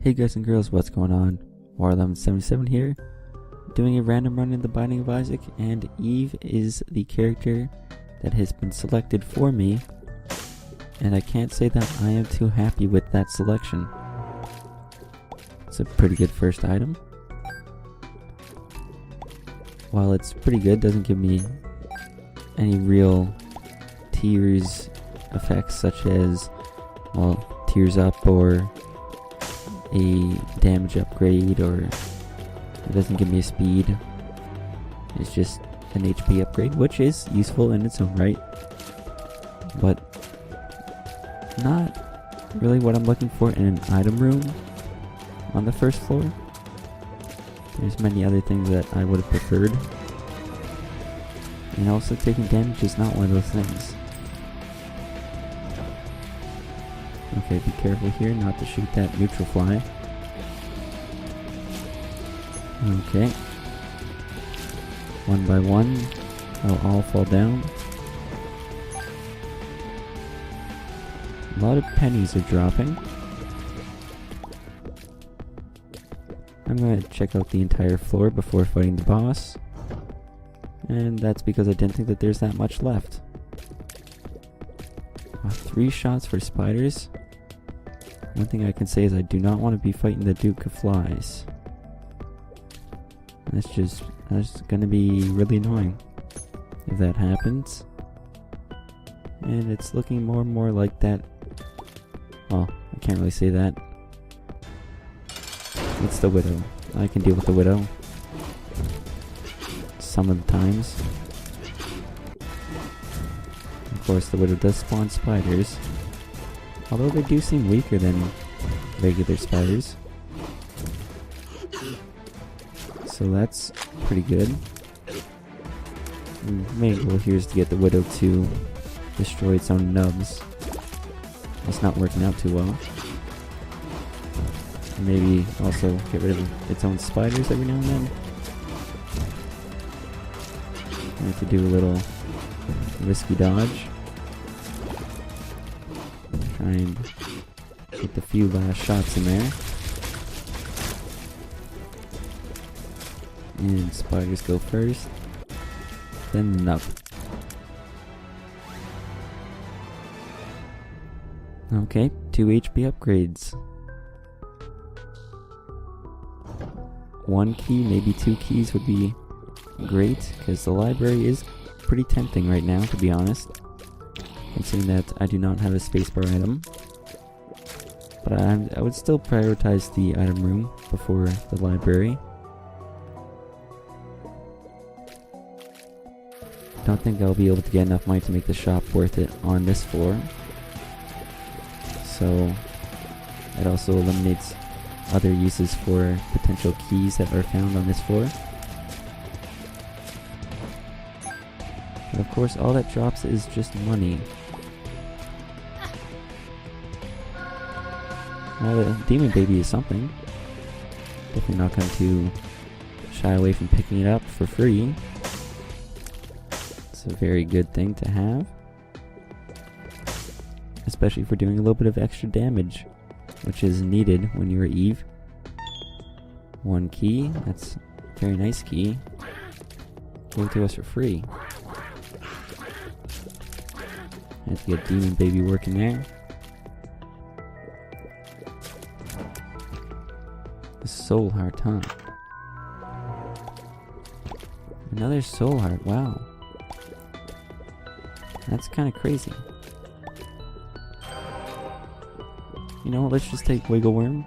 Hey guys and girls, what's going on? Waterlemon77 here, doing a random run in the Binding of Isaac, and Eve is the character that has been selected for me, and I can't say that I am too happy with that selection. It's a pretty good first item. While it's pretty good, doesn't give me any real tears effects such as, well, tears up or a damage upgrade, or it doesn't give me a speed. It's just an HP upgrade, which is useful in its own right, but not really what I'm looking for in an item room on the first floor. There's many other things that I would have preferred, and also taking damage is not one of those things. Okay, be careful here not to shoot that neutral fly. Okay. One by one, they'll all fall down. A lot of pennies are dropping. I'm going to check out the entire floor before fighting the boss. And that's because I didn't think that there's that much left. 3 shots for spiders. One thing I can say is I do not want to be fighting the Duke of Flies. That's gonna be really annoying if that happens. And it's looking more and more like that. Well, I can't really say that. It's the Widow. I can deal with the Widow some of the times. Of course, the Widow does spawn spiders, although they do seem weaker than regular spiders. So that's pretty good. Main goal here is to get the Widow to destroy its own nubs. It's not working out too well. Maybe also get rid of its own spiders every now and then. I have to do a little risky dodge. Try and get the few last shots in there. And spiders go first, then the nub. Okay, 2 HP upgrades. 1 key, maybe 2 keys would be great, because the library is pretty tempting right now, to be honest. Considering that I do not have a spacebar item. But I would still prioritize the item room before the library. Don't think I'll be able to get enough money to make the shop worth it on this floor. So it also eliminates other uses for potential keys that are found on this floor. And of course, all that drops is just money. Well, the Demon Baby is something. Definitely not going to shy away from picking it up for free. It's a very good thing to have, especially for doing a little bit of extra damage, which is needed when you're Eve. 1 key, that's a very nice key. Give it to us for free. Have to get Demon Baby working there. The Soul Heart, huh? Another Soul Heart, wow. That's kind of crazy. You know, let's just take Wiggle Worm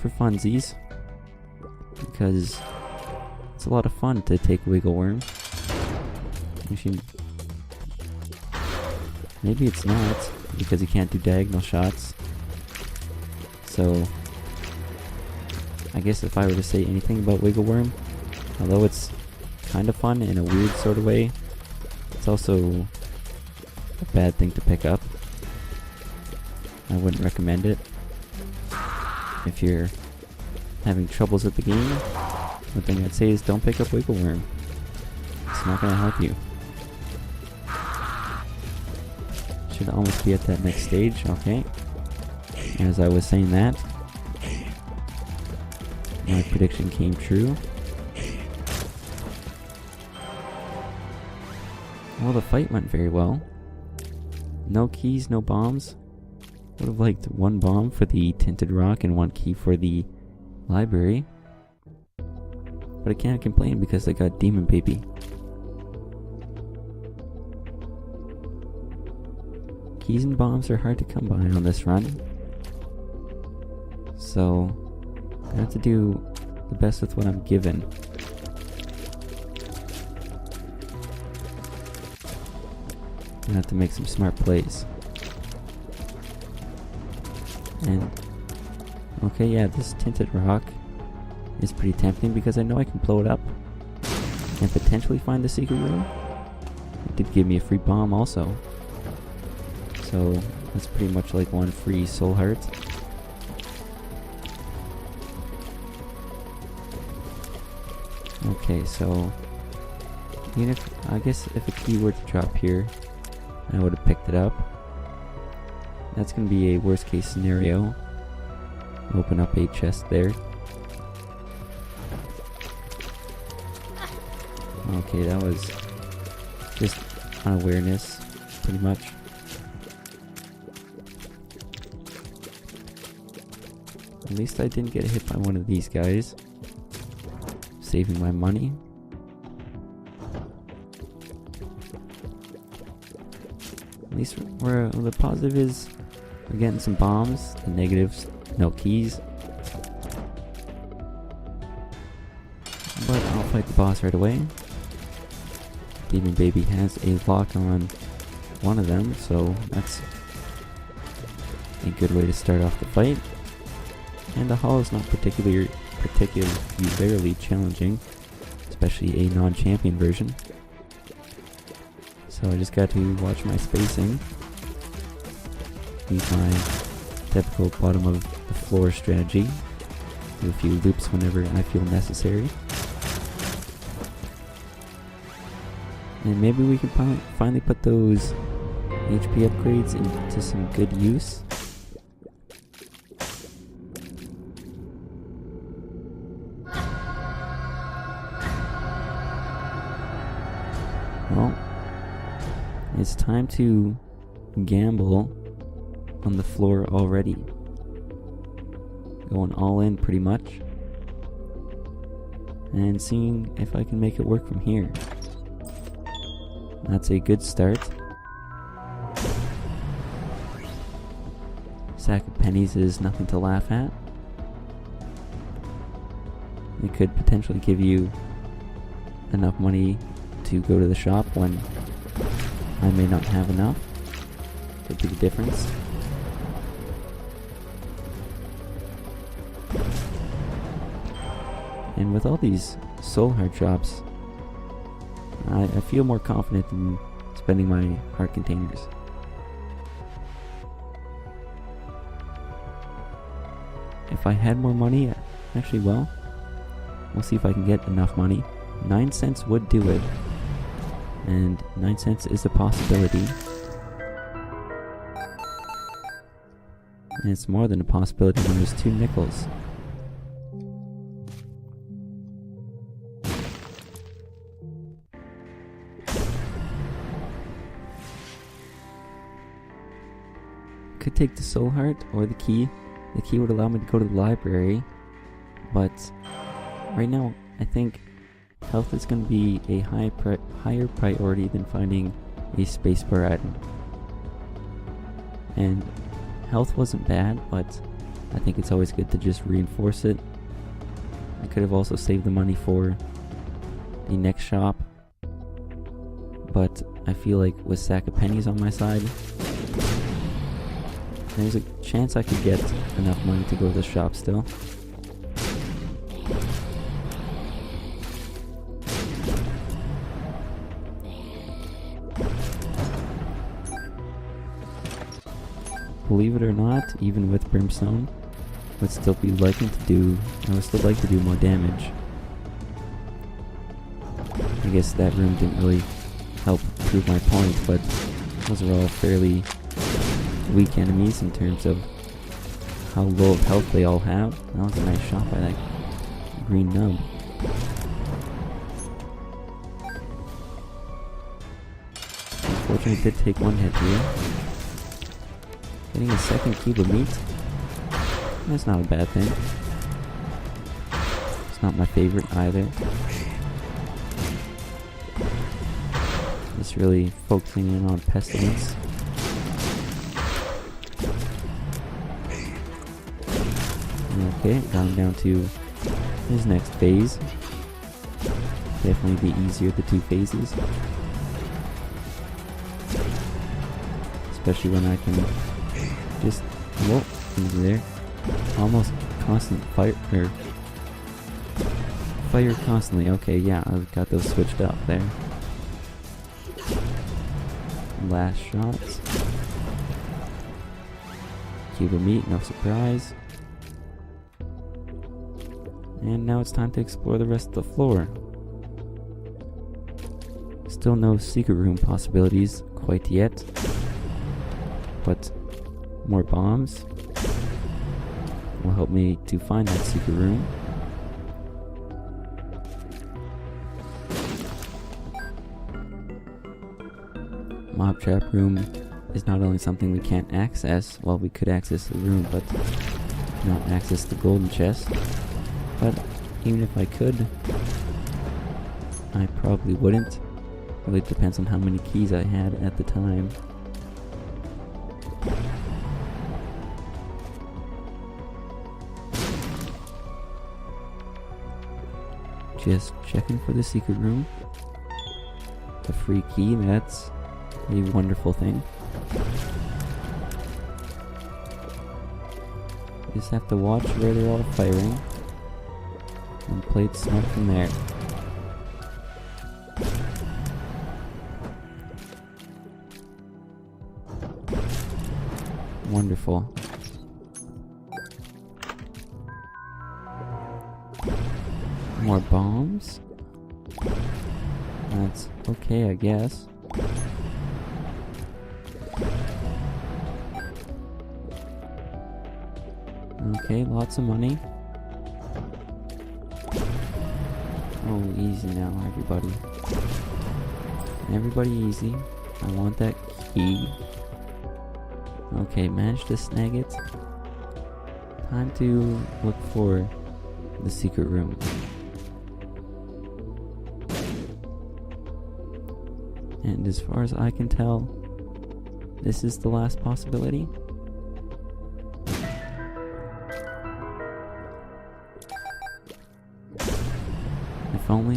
for funsies, because it's a lot of fun to take Wiggle Worm. Maybe it's not, because you can't do diagonal shots. So I guess if I were to say anything about Wiggle Worm, although it's kind of fun in a weird sort of way, it's also a bad thing to pick up. I wouldn't recommend it. If you're having troubles with the game, one thing I'd say is don't pick up Wiggle Worm. It's not going to help you. Should almost be at that next stage, okay. As I was saying that, my prediction came true. Well, the fight went very well. No keys, no bombs. Would have liked 1 bomb for the tinted rock and 1 key for the library. But I can't complain because I got Demon Baby. Keys and bombs are hard to come by on this run. So, I have to do the best with what I'm given. I have to make some smart plays. And, okay, yeah, this tinted rock is pretty tempting because I know I can blow it up and potentially find the secret room. It did give me a free bomb also. So, that's pretty much like 1 free soul heart. Okay, so even if, I guess if a key were to drop here, I would have picked it up. That's going to be a worst case scenario. Open up a chest there. Okay, that was just unawareness, pretty much. At least I didn't get hit by one of these guys. Saving my money. At least the positive is we're getting some bombs. The negatives, no keys. But I'll fight the boss right away. Demon Baby has a lock on one of them, so that's a good way to start off the fight. And the hall is not particularly challenging, especially a non-champion version. So I just got to watch my spacing. Use my typical bottom of the floor strategy. Do a few loops whenever I feel necessary. And maybe we can finally put those HP upgrades into some good use. Well, it's time to gamble on the floor already. Going all in pretty much. And seeing if I can make it work from here. That's a good start. Sack of pennies is nothing to laugh at. It could potentially give you enough money to go to the shop when I may not have enough. Could be the difference. And with all these soul heart drops, I feel more confident in spending my heart containers. If I had more money, actually, well, we'll see if I can get enough money. 9 cents would do it. And 9 cents is a possibility. And it's more than a possibility when there's 2 nickels. Could take the soul heart or the key. The key would allow me to go to the library. But right now, I think health is going to be a higher priority than finding a spacebar item. And health wasn't bad, but I think it's always good to just reinforce it. I could have also saved the money for the next shop, but I feel like with sack of pennies on my side, there's a chance I could get enough money to go to the shop still. Believe it or not, even with Brimstone, I would still be liking to do, I would still like to do more damage. I guess that room didn't really help prove my point, but those are all fairly weak enemies in terms of how low of health they all have. That was a nice shot by that green nub. Unfortunately, it did take one hit here. Getting a second cube of meat. That's not a bad thing. It's not my favorite either. Just really focusing in on pestilence. Okay, got him down to his next phase. Definitely the easier of the two phases. Especially when I can just, whoa, into there. Almost constant fire constantly. Okay, yeah, I've got those switched up there. Last shots. Cube of meat, no surprise. And now it's time to explore the rest of the floor. Still no secret room possibilities quite yet. But more bombs will help me to find that secret room. Mob trap room is not only something we can't access, well, we could access the room, but not access the golden chest. But even if I could, I probably wouldn't. Really depends on how many keys I had at the time. Just checking for the secret room. A free key, that's a wonderful thing. Just have to watch where they're all firing and play it smart from there. Wonderful. More bombs? That's okay, I guess. Okay, lots of money. Oh, easy now, everybody. Everybody easy. I want that key. Okay, managed to snag it. Time to look for the secret room. And as far as I can tell, this is the last possibility.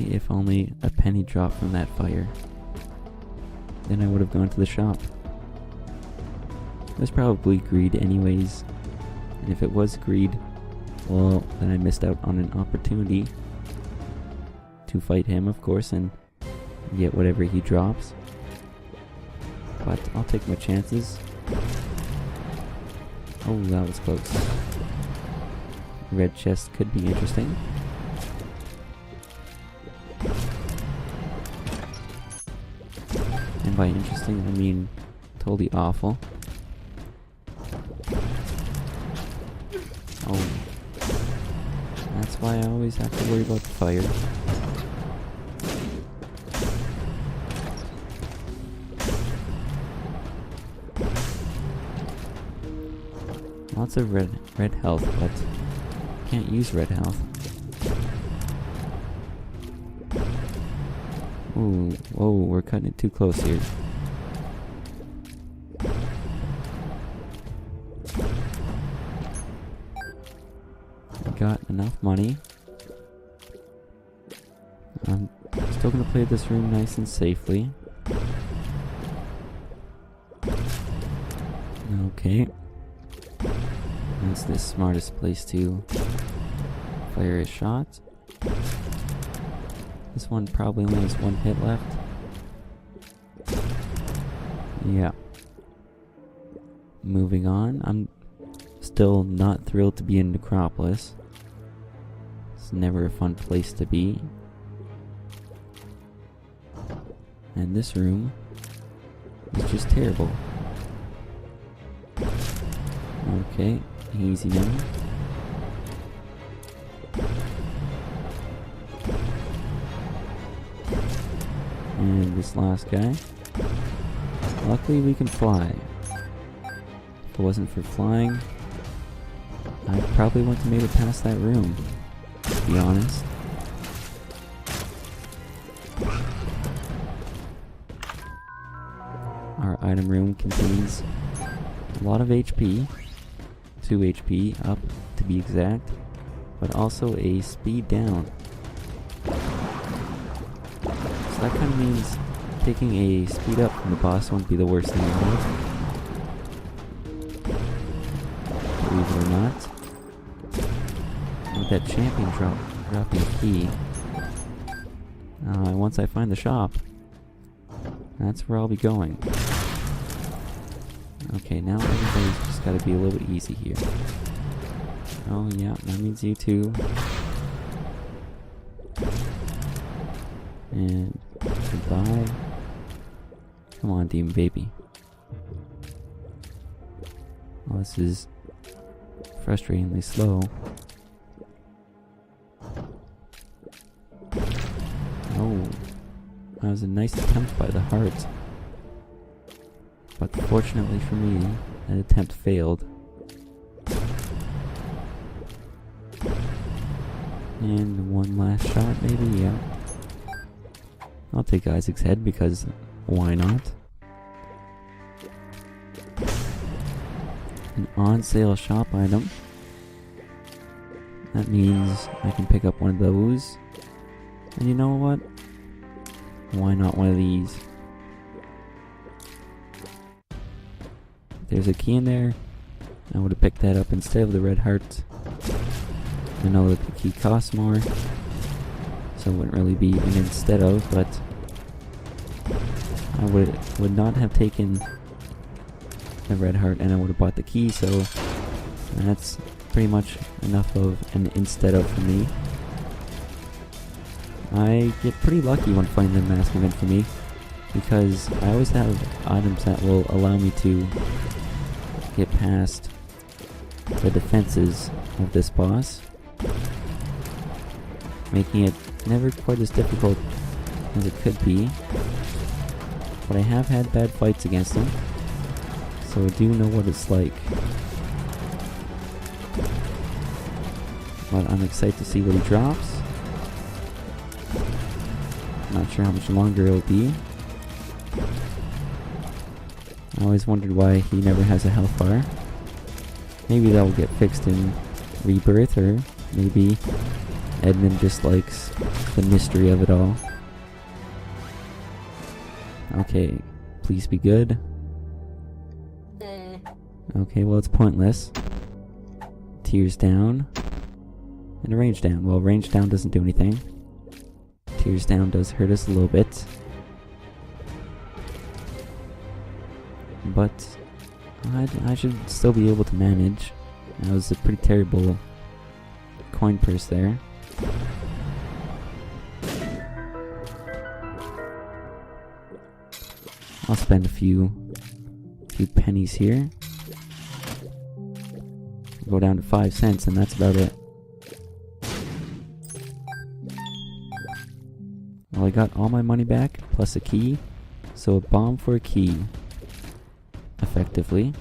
If only a penny dropped from that fire. Then I would have gone to the shop. It was probably greed anyways. And if it was greed, well, then I missed out on an opportunity to fight him, of course, and get whatever he drops. But I'll take my chances. Oh, that was close. Red chest could be interesting. And by interesting, I mean totally awful. Oh. That's why I always have to worry about the fire. Lots of red health, but can't use red health. Ooh, whoa, we're cutting it too close here. I got enough money. I'm still gonna play this room nice and safely. Okay. That's the smartest place to fire a shot. This one probably only has one hit left. Yeah. Moving on. I'm still not thrilled to be in Necropolis. It's never a fun place to be. And this room is just terrible. Okay, easy now. And this last guy. Luckily we can fly. If it wasn't for flying, I probably wouldn't have made it past that room, to be honest. Our item room contains a lot of HP, 2 HP up to be exact, but also a speed down. So that kind of means taking a speed up from the boss won't be the worst thing in the world. Believe it or not. With that champion dropping a key. Once I find the shop, that's where I'll be going. Okay, now everybody's just gotta be a little bit easy here. Oh yeah, that means you too. And goodbye. Come on, demon baby. Oh, this is frustratingly slow. Oh, that was a nice attempt by the heart. But fortunately for me, that attempt failed. And one last shot, maybe, yeah. I'll take Isaac's head because why not? An on sale shop item. That means I can pick up one of those. And you know what? Why not one of these? There's a key in there. I would have picked that up instead of the red heart. I know that the key costs more, so it wouldn't really be an instead of, but I would not have taken the red heart and I would have bought the key, so that's pretty much enough of an instead of for me. I get pretty lucky when finding the mask event for me, because I always have items that will allow me to get past the defenses of this boss, making it never quite as difficult as it could be. But I have had bad fights against him, so I do know what it's like. But I'm excited to see what he drops. Not sure how much longer it'll be. I always wondered why he never has a health bar. Maybe that will get fixed in Rebirth, or maybe Edmund just likes the mystery of it all. Okay, please be good. Okay, well it's pointless. Tears down. And a range down. Well, range down doesn't do anything. Tears down does hurt us a little bit. But I should still be able to manage. That was a pretty terrible coin purse there. I'll spend a few pennies here. Go down to 5 cents and that's about it. Well, I got all my money back, plus a key. So a bomb for a key. Effectively.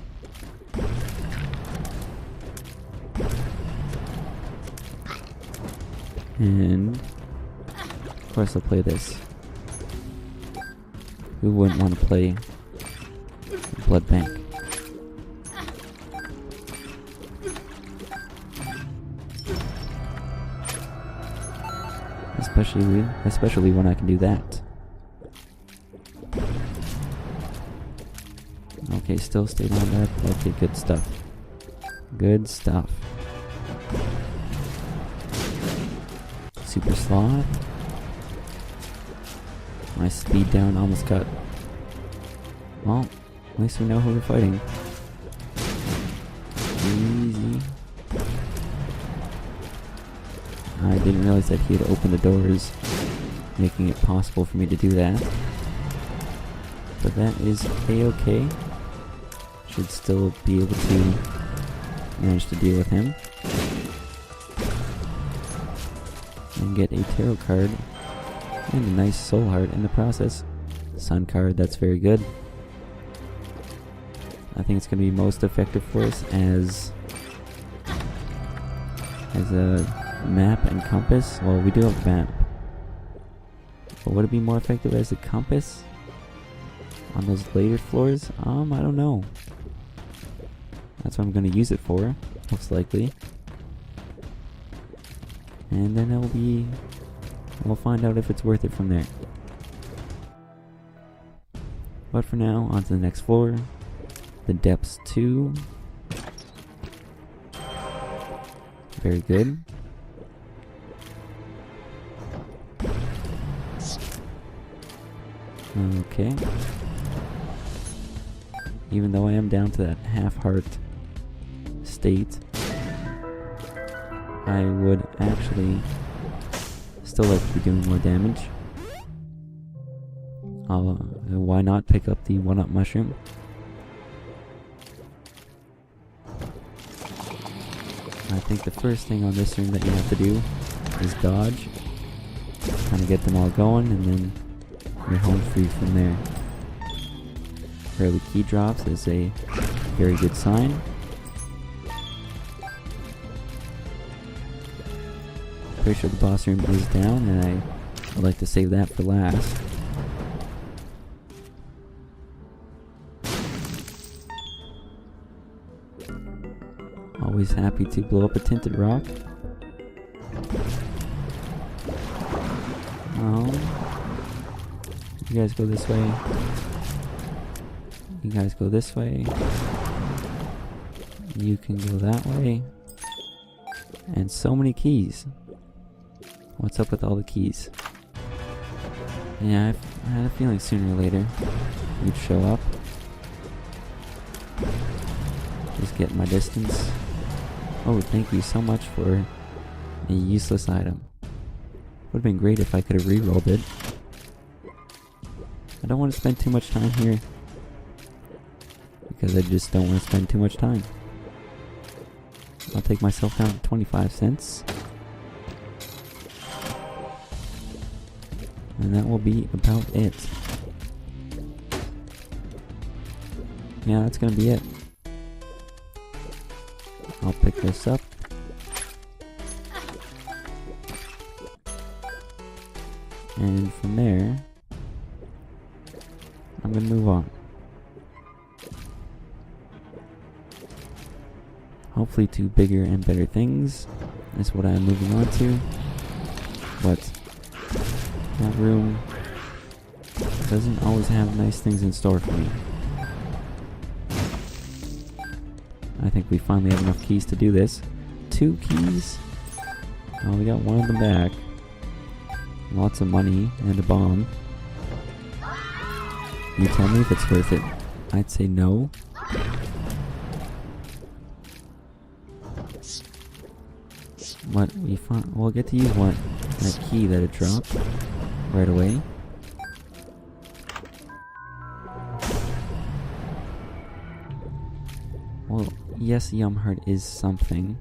And of course I'll play this. Who wouldn't want to play Blood Bank? Especially when I can do that. Okay, still stayed on that. Okay, good stuff. Good stuff. Super Sloth. My speed down almost got... Well, at least we know who we're fighting. Easy. I didn't realize that he had opened the doors, making it possible for me to do that. But that is a-okay. Should still be able to manage to deal with him. And get a tarot card and a nice soul heart in the process. Sun card, that's very good. I think it's going to be most effective for us as a map and compass. Well, we do have a map. But would it be more effective as a compass on those later floors? I don't know. That's what I'm going to use it for, most likely. And then we'll find out if it's worth it from there. But for now, on to the next floor. The depths 2. Very good. Okay. Even though I am down to that half-heart state, I would actually still like to be doing more damage. Why not pick up the 1-up mushroom? I think the first thing on this room that you have to do is dodge. Kind of get them all going, and then you're home free from there. Early key drops is a very good sign. Pretty sure the boss room is down, and I would like to save that for last. Always happy to blow up a tinted rock. You guys go this way. You guys go this way. You can go that way. And so many keys. What's up with all the keys? Yeah, I had a feeling sooner or later you'd show up. Just get my distance. Oh, thank you so much for a useless item. Would have been great if I could have re-rolled it. I don't want to spend too much time here, because I just don't want to spend too much time. I'll take myself down to 25 cents. And that will be about it. Yeah, that's gonna be it. I'll pick this up. And from there, I'm gonna move on. Hopefully to bigger and better things is what I'm moving on to. But that room doesn't always have nice things in store for me. I think we finally have enough keys to do this. 2 keys? Oh, we got one of them back. Lots of money and a bomb. You tell me if it's worth it. I'd say no. But we'll get to use that key that it dropped right away. Well, yes, Yum Heart is something.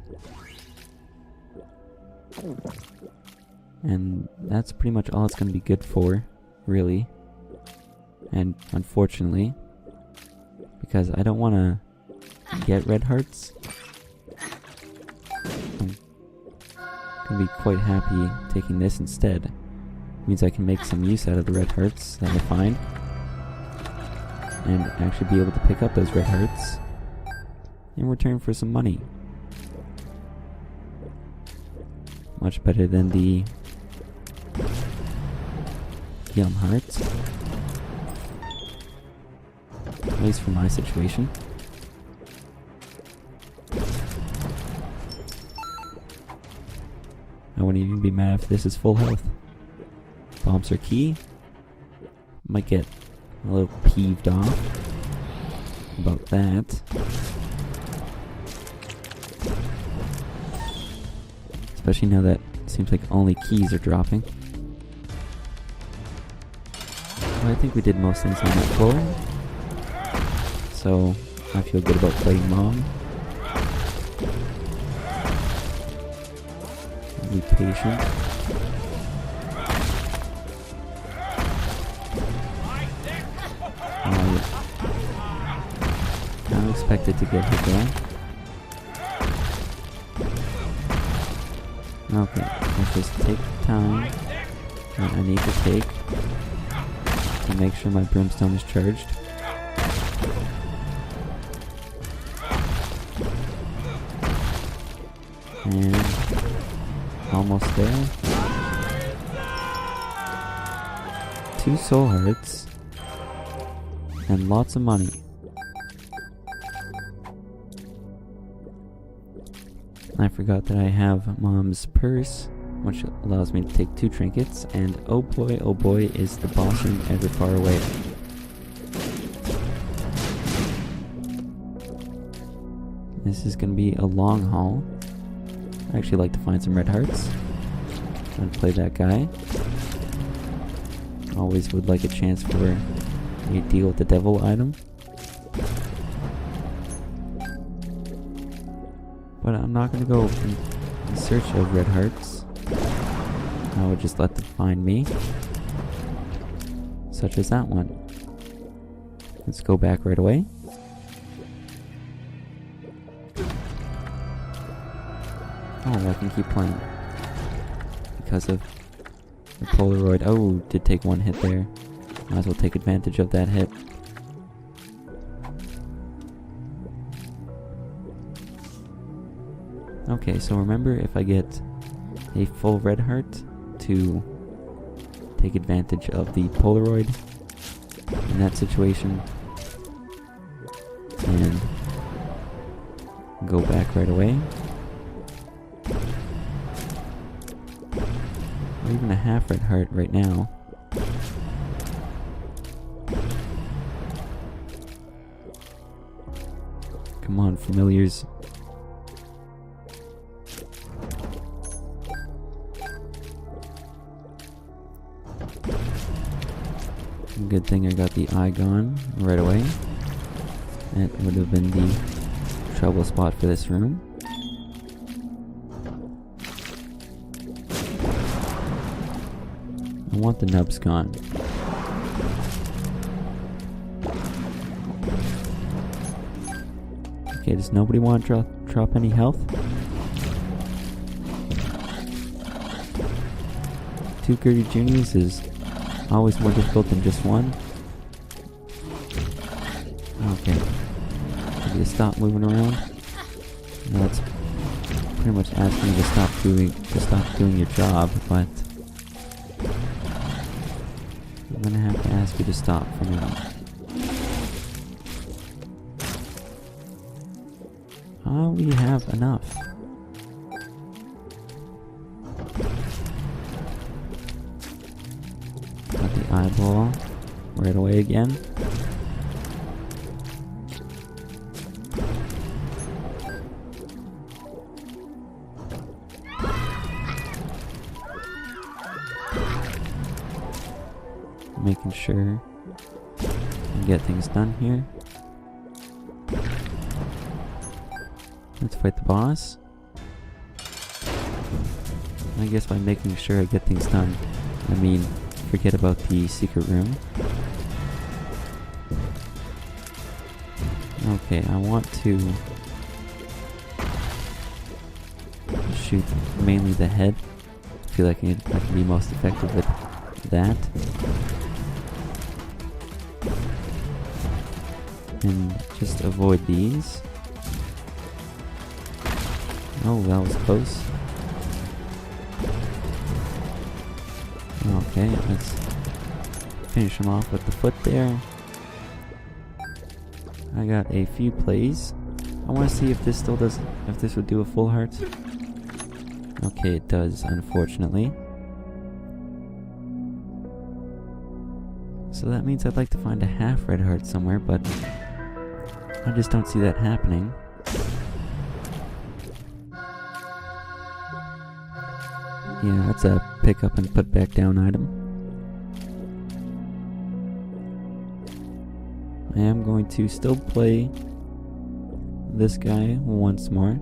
And that's pretty much all it's going to be good for, really. And unfortunately, because I don't want to get red hearts, I'm going to be quite happy taking this instead. It means I can make some use out of the red hearts that I find, and actually be able to pick up those red hearts in return for some money. Much better than the Yum Hearts. At least for my situation. I wouldn't even be mad if this is full health. Bombs are key. Might get a little peeved off about that. Especially now that it seems like only keys are dropping. Well, I think we did most things on that floor. So, I feel good about playing Mom. Be patient. expected to get hit there. Okay, let's just take the time that I need to take to make sure my brimstone is charged. And almost there. 2 soul hearts and lots of money. I forgot that I have Mom's purse, which allows me to take 2 trinkets, and oh boy, is the boss room ever far away. This is gonna be a long haul. I actually like to find some red hearts and play that guy. Always would like a chance for a deal with the devil item. But I'm not going to go in search of red hearts. I would just let them find me. Such as that one. Let's go back right away. Oh, I can keep playing. Because of the Polaroid. Oh, did take 1 hit there. Might as well take advantage of that hit. Okay, so remember, if I get a full red heart, to take advantage of the Polaroid in that situation and go back right away. Or even a half red heart right now. Come on, familiars. Good thing I got the eye gone right away. That would have been the trouble spot for this room. I want the nubs gone. Okay, does nobody want to drop any health? 2 Gertie Juniors is always more difficult than just one. Okay. Maybe to stop moving around. No, it's pretty much asking you to stop doing your job, but I'm gonna have to ask you to stop for now. We have enough. Got the eyeball right away again. Making sure I get things done here. Let's fight the boss. I guess by making sure I get things done, I mean forget about the secret room. Okay, I want to shoot mainly the head. I feel like I can be most effective with that. And just avoid these. Oh, that was close. Okay, let's finish him off with the foot there. I got a few plays. I want to see if this would do a full heart. Okay, it does, unfortunately. So that means I'd like to find a half red heart somewhere, but I just don't see that happening. Yeah, that's a pick up and put back down item. I am going to still play this guy once more.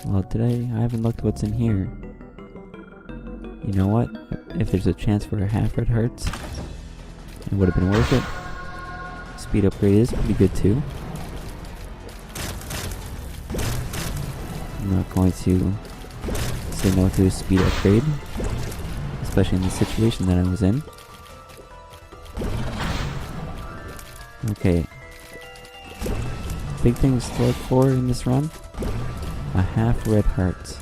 Well, today I haven't looked what's in here. You know what? If there's a chance for a half red hearts, it would have been worth it. Speed upgrade is pretty good too. I'm not going to say no to a speed upgrade, especially in the situation that I was in. Okay. Big things to look for in this run. A half red heart.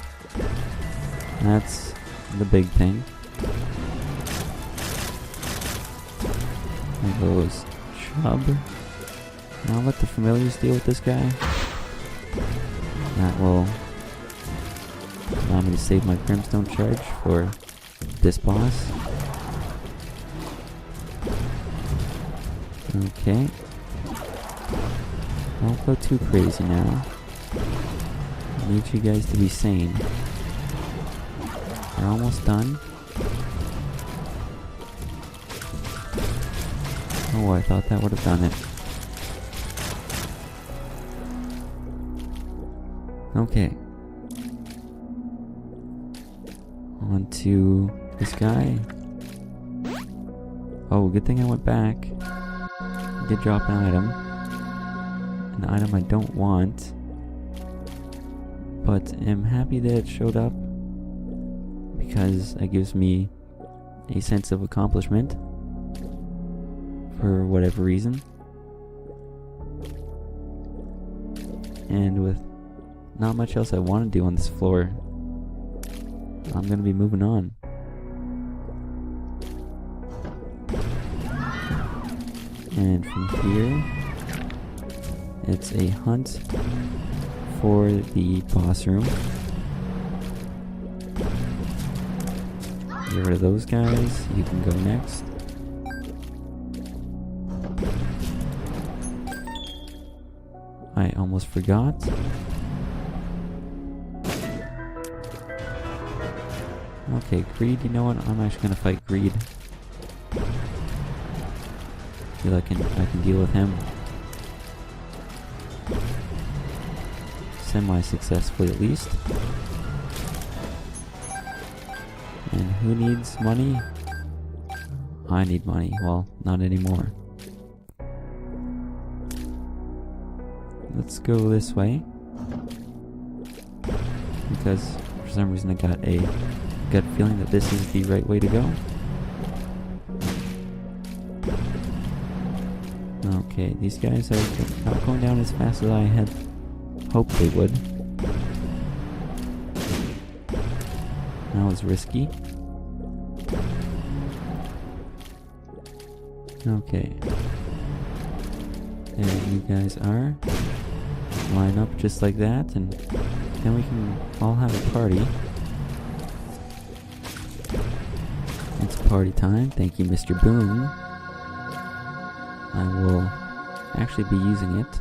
That's the big thing. There goes Chub. Now let the familiars deal with this guy. That will allow me to save my Brimstone charge for this boss. Okay. Don't go too crazy now. I need you guys to be sane. We're almost done. Oh, I thought that would have done it. Okay. On to this guy. Oh, good thing I went back. I did drop an item. An item I don't want. But am happy that it showed up, because it gives me a sense of accomplishment for whatever reason. And with not much else I want to do on this floor, I'm going to be moving on. And from here, it's a hunt for the boss room. Get rid of those guys. You can go next. I almost forgot. Okay, Greed, you know what? I'm actually gonna fight Greed. Feel I can deal with him semi-successfully at least. And who needs money? I need money. Well, not anymore. Let's go this way, because for some reason I got a gut feeling that this is the right way to go. Okay, these guys are not going down as fast as I had hoped they would. That was risky. Okay. There you guys are. Line up just like that, and then we can all have a party. It's party time. Thank you, Mr. Boom. I will actually be using it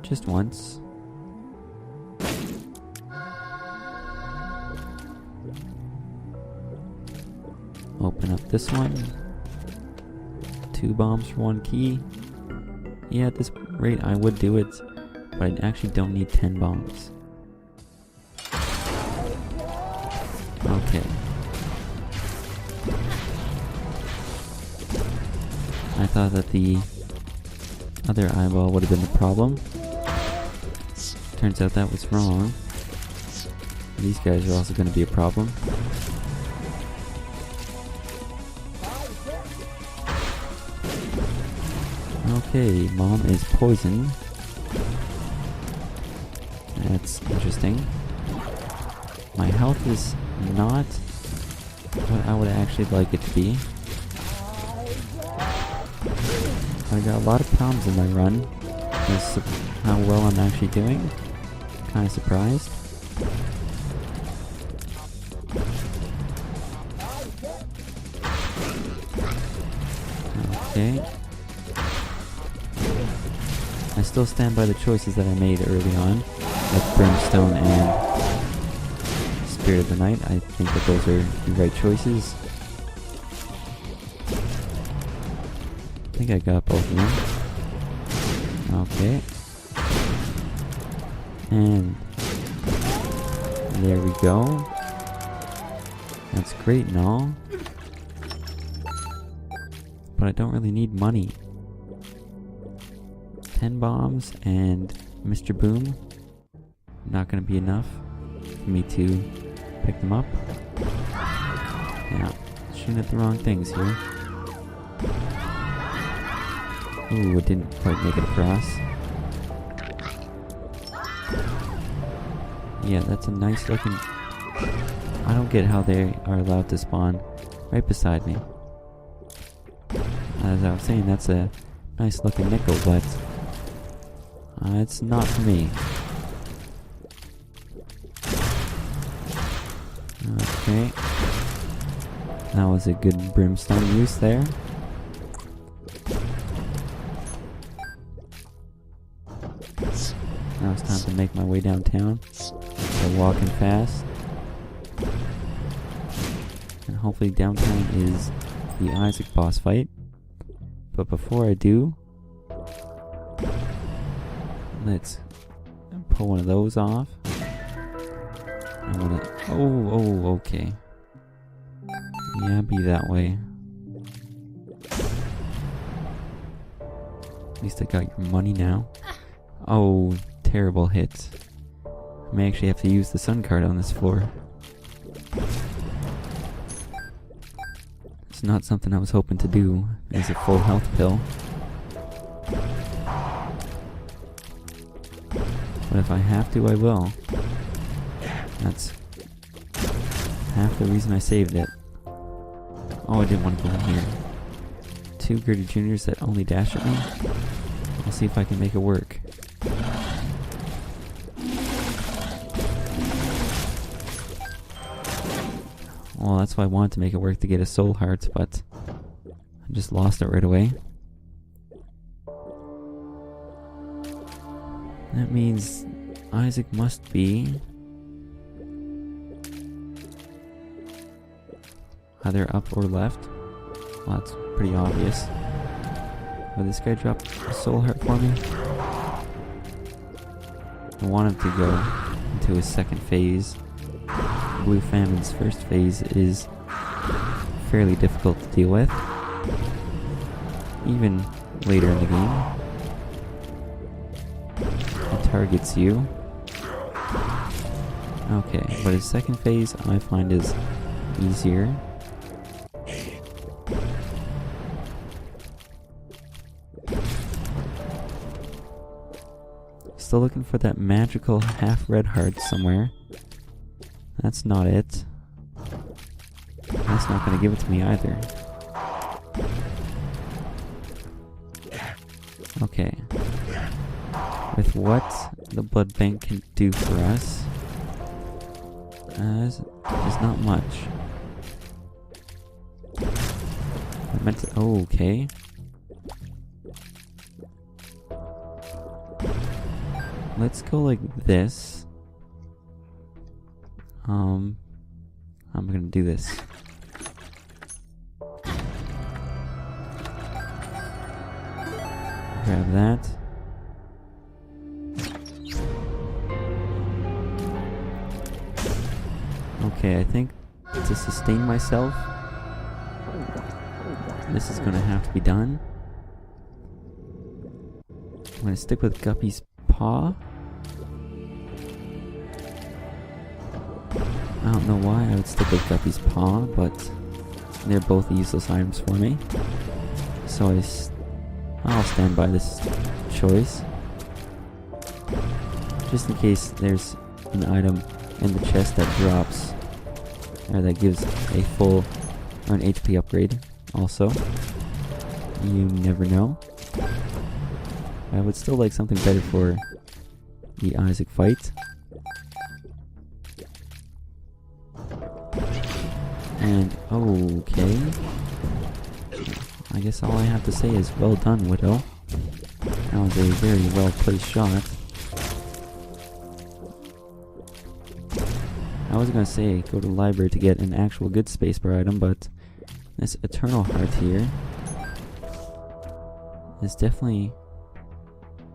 just once. Open up this one. 2 bombs for 1 key. Yeah, at this rate I would do it, but I actually don't need 10 bombs. Okay. I thought that the other eyeball would have been the problem. Turns out that was wrong. These guys are also going to be a problem. Okay, Mom is poisoned. That's interesting. My health is not what I would actually like it to be. I got a lot of problems in my run. That's how well I'm actually doing. Kind of surprised. Okay. I still stand by the choices that I made early on, with Brimstone and Spirit of the Night. I think that those are the right choices. I think I got both of them. Okay. And there we go. That's great and all, but I don't really need money. 10 bombs and Mr. Boom. not going to be enough for me to pick them up. Yeah, shooting at the wrong things here. Ooh, it didn't quite make it across. Yeah, that's a nice looking... I don't get how they are allowed to spawn right beside me. As I was saying, that's a nice looking nickel, but it's not for me. Okay. That was a good brimstone use there. Now it's time to make my way downtown. So walking fast. And hopefully downtown is the Isaac boss fight. But before I do, let's pull one of those off. I wanna... Oh, okay. Yeah, be that way. At least I got your money now. Oh, terrible hit. I may actually have to use the sun card on this floor. It's not something I was hoping to do as a full health pill. But if I have to, I will. That's half the reason I saved it. Oh, I didn't want to go in here. 2 Gritty Juniors that only dash at me. I'll see if I can make it work. Well, that's why I wanted to make it work to get a soul heart, but I just lost it right away. That means Isaac must be either up or left. Well, that's pretty obvious. Will this guy drop a soul heart for me? I want him to go into his second phase. Blue Famine's first phase is fairly difficult to deal with, even later in the game. It targets you. Okay, but his second phase I find is easier. Still looking for that magical half red heart somewhere. That's not it. That's not going to give it to me either. Okay. With what the blood bank can do for us is not much. I meant to... Oh, okay. Let's go like this. I'm gonna do this. Grab that. Okay, I think to sustain myself, this is gonna have to be done. I'm gonna stick with Guppy's paw. I don't know why I would stick with Guppy's paw, but they're both useless items for me. So I'll stand by this choice. Just in case there's an item in the chest that drops, or that gives a full or an HP upgrade also. You never know. I would still like something better for the Isaac fight. And, okay. I guess all I have to say is well done, Widow. That was a very well placed shot. I was gonna say go to the library to get an actual good spacebar item, but this Eternal Heart here is definitely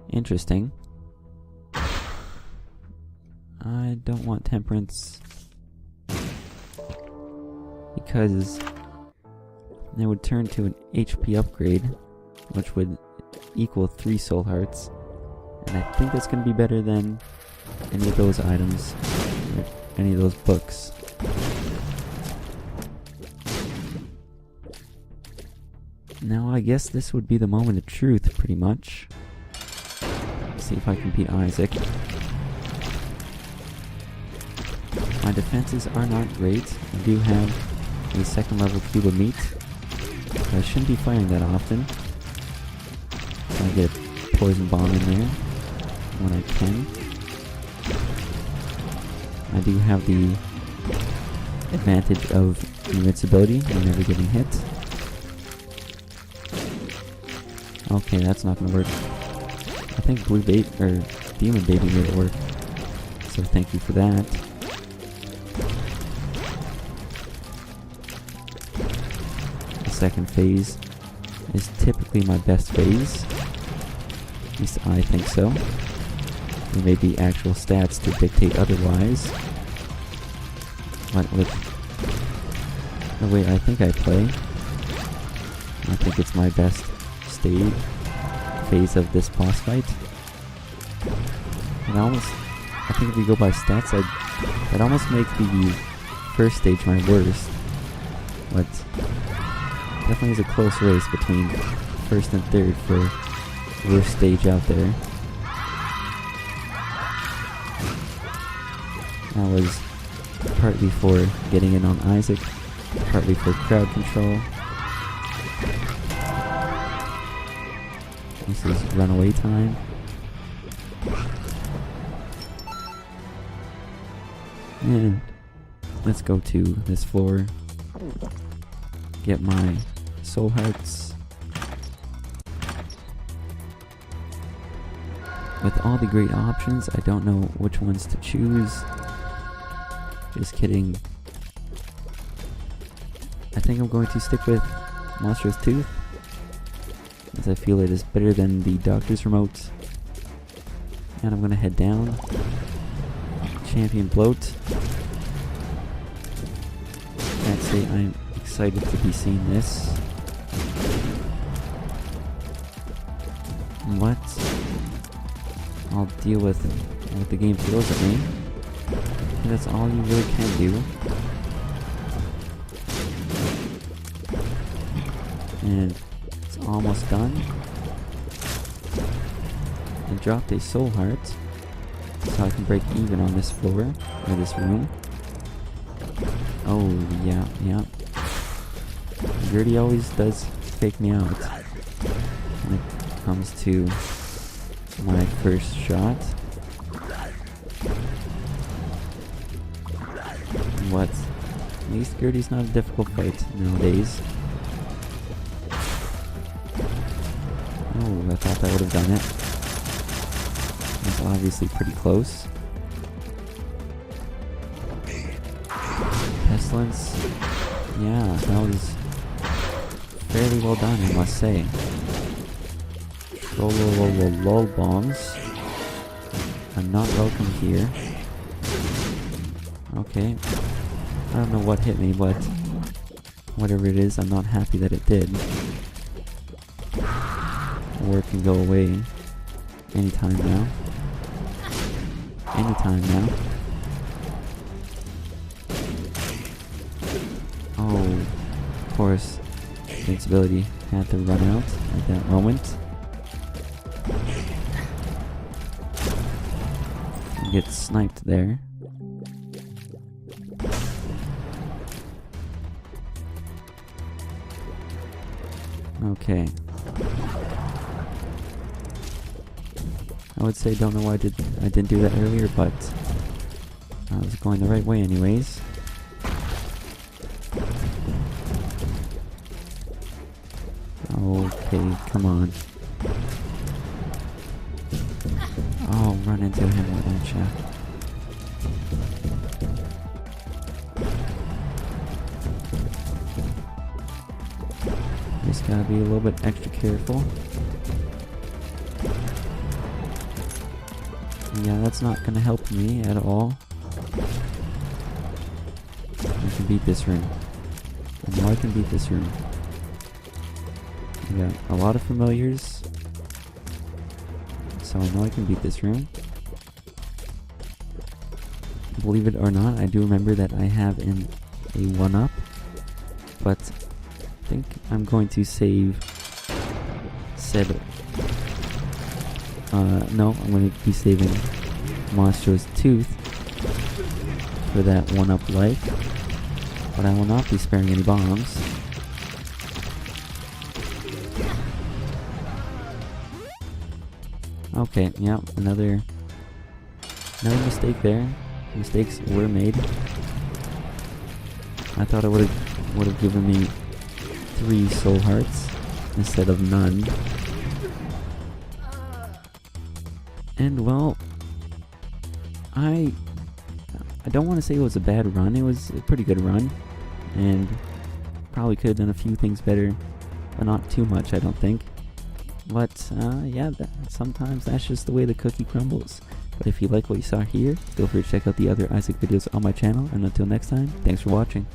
interesting. I don't want Temperance because it would turn to an HP upgrade, which would equal 3 soul hearts, and I think that's going to be better than any of those items, or any of those books. Now I guess this would be the moment of truth, pretty much. Let's see if I can beat Isaac. My defenses are not great. I do have a second level cube of meat, but I shouldn't be firing that often. I get a poison bomb in there when I can. I do have the advantage of invincibility when never getting hit. Okay, that's not gonna work. I think Demon Baby made it work, so thank you for that. The second phase is typically my best phase. At least I think so. There may be actual stats to dictate otherwise. But with the way I think I play, I think it's my best phase of this boss fight. And I think if we go by stats, I'd almost make the first stage my worst. But definitely is a close race between first and third for worst stage out there. That was partly for getting in on Isaac, partly for crowd control. This is runaway time. And let's go to this floor. Get my soul hearts. With all the great options, I don't know which ones to choose. Just kidding. I think I'm going to stick with Monstrous Tooth, as I feel it is better than the Doctor's Remote. And I'm gonna head down. Champion Bloat. Can't say I'm excited to be seeing this. What? I'll deal with what the game throws at me. And that's all you really can do. And it's almost done. I dropped a soul heart, so I can break even on this floor, or this room. Oh, yeah. Gertie always does fake me out when it comes to my first shot. What? At least Gertie's not a difficult fight nowadays. Oh, I thought that would have done it. That's obviously pretty close. Pestilence. Yeah, that was fairly well done, I must say. Lol bombs. I'm not welcome here. Okay. I don't know what hit me, but whatever it is, I'm not happy that it did. Or it can go away anytime now. Oh, of course, invincibility had to run out at that moment. Get sniped there. Okay. I would say don't know why I didn't do that earlier, but I was going the right way anyways. Okay, come on. Oh, run into him, why don't ya? Just gotta be a little bit extra careful. Yeah, that's not gonna help me at all. I can beat this room. I know I can beat this room. I got a lot of familiars, so I know I can beat this room. believe it or not, I do remember that I have a 1-up, but I think I'm going to save said. No, I'm going to be saving Monstro's Tooth for that 1-up life, but I will not be sparing any bombs. Okay, yeah, another mistake there. Mistakes were made. I thought it would have given me 3 soul hearts instead of none. And well, I don't want to say it was a bad run. It was a pretty good run, and probably could have done a few things better, but not too much, I don't think. But yeah, sometimes that's just the way the cookie crumbles. But if you like what you saw here, feel free to check out the other Isaac videos on my channel, and until next time, thanks for watching.